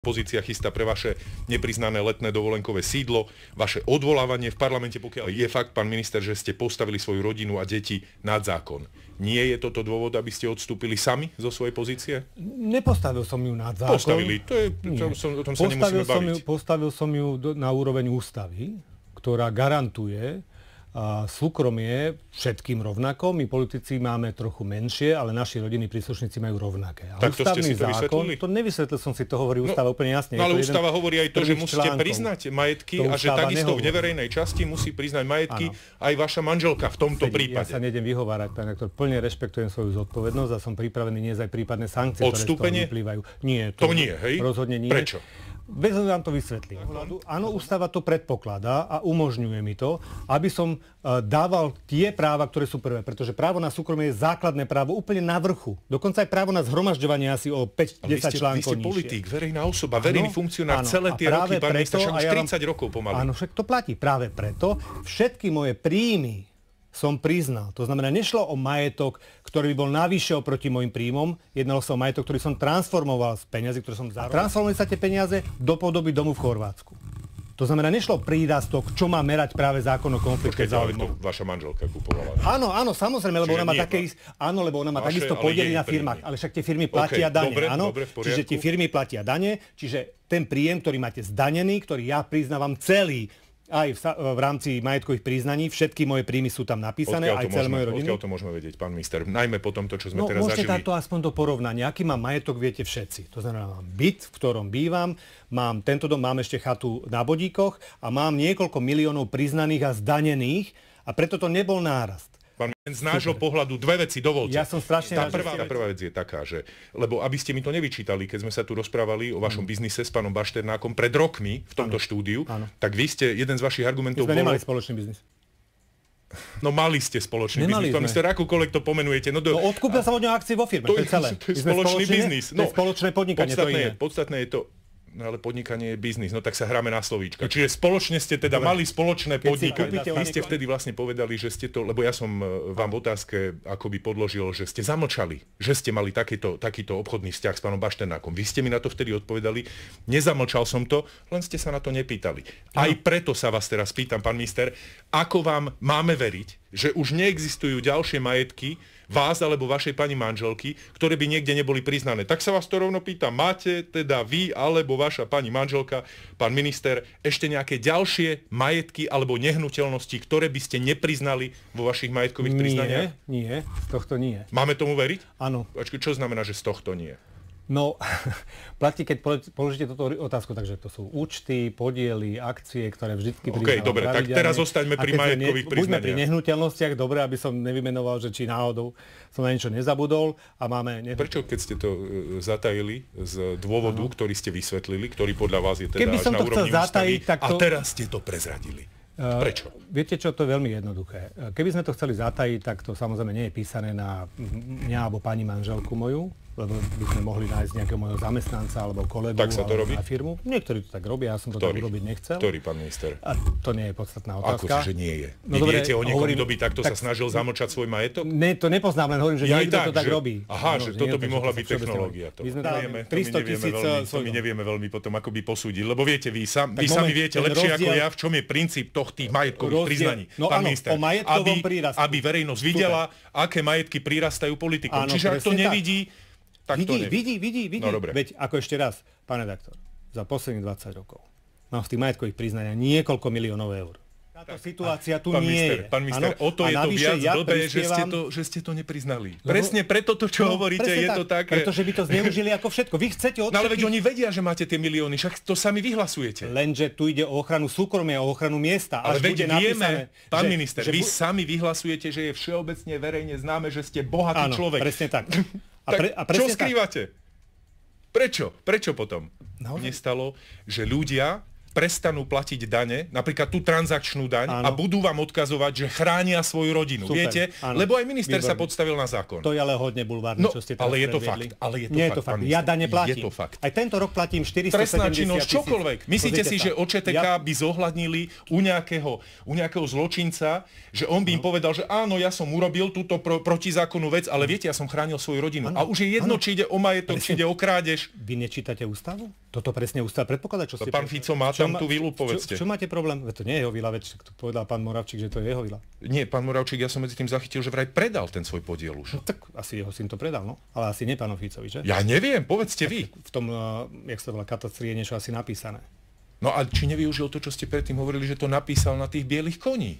Pozícia chystá pre vaše nepriznané letné dovolenkové sídlo, vaše odvolávanie v parlamente, pokiaľ je fakt, pán minister, že ste postavili svoju rodinu a deti nad zákon. Nie je toto dôvod, aby ste odstúpili sami zo svojej pozície? Nepostavil som ju nad zákon. Postavili, o tom sa nemusíme baviť. Postavil som ju na úroveň ústavy, ktorá garantuje súkromie všetkým rovnako. My politici máme trochu menšie, ale naši rodinní príslušníci majú rovnaké. A tak to ste si to vysvetlili? To nevysvetlil som si, to hovorí ústava úplne jasne. No ale ústava hovorí aj to, že musíte priznať majetky a že takisto v neverejnej časti musí priznať majetky aj vaša manželka v tomto prípade. Ja sa nejdem vyhovárať, pán rektor, plne rešpektujem svoju zodpovednosť a som pripravený niesť aj prípadné sankcie, odstúpenie? Ktoré z toho vyplývajú. Nie, to nie, hej? Rozhodne nie. Prečo? Bez vám to vysvetlím. Áno, ústava to predpokladá a umožňuje mi to, aby som dával tie práva, ktoré sú prvé. Pretože právo na súkromie je základné právo úplne na vrchu. Dokonca aj právo na zhromažďovanie asi o 5-10 článkov nižšie. Vy ste politik, verejná osoba, verejný funkcionár celé tie roky, pán minister, už 30 rokov pomaly. Áno, však to platí. Práve preto všetky moje príjmy som priznal. To znamená, nešlo o majetok, ktorý by bol navyše oproti môjim príjmom. Jednalo sa o majetok, ktorý som transformoval z peniazy, ktoré som zarobil. Transformovali sa tie peniaze do podoby domu v Chorvátsku. To znamená, nešlo o prírastok, čo má merať práve zákon o konflikte záujmov. To vaša manželka kupovala. Áno, samozrejme, lebo ona má lebo ona má takisto podiely na firmách, ale však tie firmy platia dane, áno. Čiže tie firmy platia dane, čiže ten príjem, ktorý máte zdanený, ktorý ja priznávam celý, aj v rámci majetkových priznaní, všetky moje príjmy sú tam napísané, aj celé moje rodiny. Odkiaľ to môžeme vedieť, pán minister? Najmä po tomto, čo sme teraz môžete zažili. Môžete to aspoň do porovnania. Aký mám majetok, viete všetci. To znamená, mám byt, v ktorom bývam, mám tento dom, mám ešte chatu na Bodíkoch a mám niekoľko miliónov priznaných a zdanených a preto to nebol nárast. Pán, z nášho pohľadu dve veci dovolte. Ja som strašne rád, tá prvá vec je taká, že lebo aby ste mi to nevyčítali, keď sme sa tu rozprávali o vašom biznise s pánom Bašternákom pred rokmi v tomto štúdiu, tak vy ste, jeden z vašich argumentov bol... My sme nemali spoločný biznis. No mali ste spoločný biznis. Pán minister, akúkoľvek to pomenujete. No odkúpil som od neho akcie vo firme, to je celé. To je spoločný biznis. To je spoločné podnikanie, to iné. Podstatné je to. No ale podnikanie je biznis, no tak sa hráme na slovíčka. Čiže spoločne ste teda mali spoločné podnikanie. Vy ste vtedy vlastne povedali, že ste to, lebo ja som vám v otázke akoby podložil, že ste zamlčali, že ste mali takýto obchodný vzťah s pánom Bašternákom. Vy ste mi na to vtedy odpovedali, nezamlčal som to, len ste sa na to nepýtali. Aj preto sa vás teraz pýtam, pán minister, ako vám máme veriť, že už neexistujú ďalšie majetky vás alebo vašej pani manželky, ktoré by niekde neboli priznané. Tak sa vás to rovno pýtam, máte teda vy alebo vaša pani manželka, pán minister, ešte nejaké ďalšie majetky alebo nehnuteľnosti, ktoré by ste nepriznali vo vašich majetkových priznaniach? Nie, z tohto nie. Máme tomu veriť? Áno. Čo znamená, že z tohto nie? No, platí, keď položíte túto otázku, takže to sú účty, podiely, akcie, ktoré vždycky priznávam. OK, dobre, tak teraz zostaňme pri majetkových priznaniach. Buďme pri nehnuteľnostiach, dobre, aby som nevymenoval, že či náhodou som na niečo nezabudol a máme... Prečo, keď ste to zatajili z dôvodu, ktorý ste vysvetlili, ktorý podľa vás je teda až na úrovni ústavy, a teraz ste to prezradili? Prečo? Viete čo, to je veľmi jednoduché. Keby sme to chceli zatajiť, tak to samozrejme nie je písané na mňa alebo pani manželku moju, lebo by sme mohli nájsť nejakého môjho zamestnanca alebo kolegu alebo na firmu. Niektorí to tak robia, ja som to tak urobiť nechcel. Ktorý, pán minister? A to nie je podstatná otázka. Akože nie je. Vy viete o niekom, kto by takto sa snažil zamlčať svoj majetok? Ne, to nepoznám, len hovorím, že niekto to tak robí. Aha, že toto by mohla byť technológia. My sme dali 300 000... To my nevieme veľmi potom akoby posúdiť, lebo viete, vy sami viete lepšie ako ja, v čom je princíp tých majetkových priznaní. Pán minister, aby verejnosť videla, aké majetky prirastajú politikom. Čiže ak to nevidí, Vidí. No, veď ako ešte raz, pán redaktor, za posledných 20 rokov mám v tých majetkových priznaniach niekoľko miliónov eur. Táto situácia tu nie je. Pán minister, o to je to viac blbé, že ste to nepriznali. Presne preto to, čo hovoríte, je to také. Pretože by to zneužili ako všetko. Vy chcete od ale veď oni vedia, že máte tie milióny, však to sami vyhlasujete. Lenže tu ide o ochranu súkromia, o ochranu miesta. Ale veď vieme, pán minister, vy sami vyhlasujete, že je všeobecne verejne známe, že ste bohatý človek. Áno, presne tak. Čo skrývate? Prečo potom nestalo, že ľudia prestanú platiť dane, napríklad tú transakčnú daň, a budú vám odkazovať, že chránia svoju rodinu. Super, viete? Lebo aj minister sa podstavil na zákon. To je ale hodne bulvárne, čo ste teraz predviedli. Nie je to fakt. Ja dane platím. Je to fakt. Aj tento rok platím 470 000. Trestná činnosť, čokoľvek. Myslíte si, že OČTK by zohľadnili u nejakého zločinca, že on by im povedal, že áno, ja som urobil túto protizákonnú vec, ale viete, ja som chránil svoju rodinu. A už je jedno, či ide o majetok, či ide o krádež. Vy nečítate ústavu? Toto presne ústava predpokladá, čo ste... Pán Fico má tam tú vilu, povedzte. Čo máte problém? To nie je jeho vila, veď to povedal pán Moravčík, že to je jeho vila. Nie, pán Moravčík, ja som medzi tým zachytil, že vraj predal ten svoj podiel už. No, tak asi jeho syn to predal, no. Ale asi nie pánu Ficovi, že? Ja neviem, povedzte vy. V tom, jak sa volá, katastri je niečo asi napísané. No a či nevyužil to, čo ste predtým hovorili, že to napísal na tých bielých koní?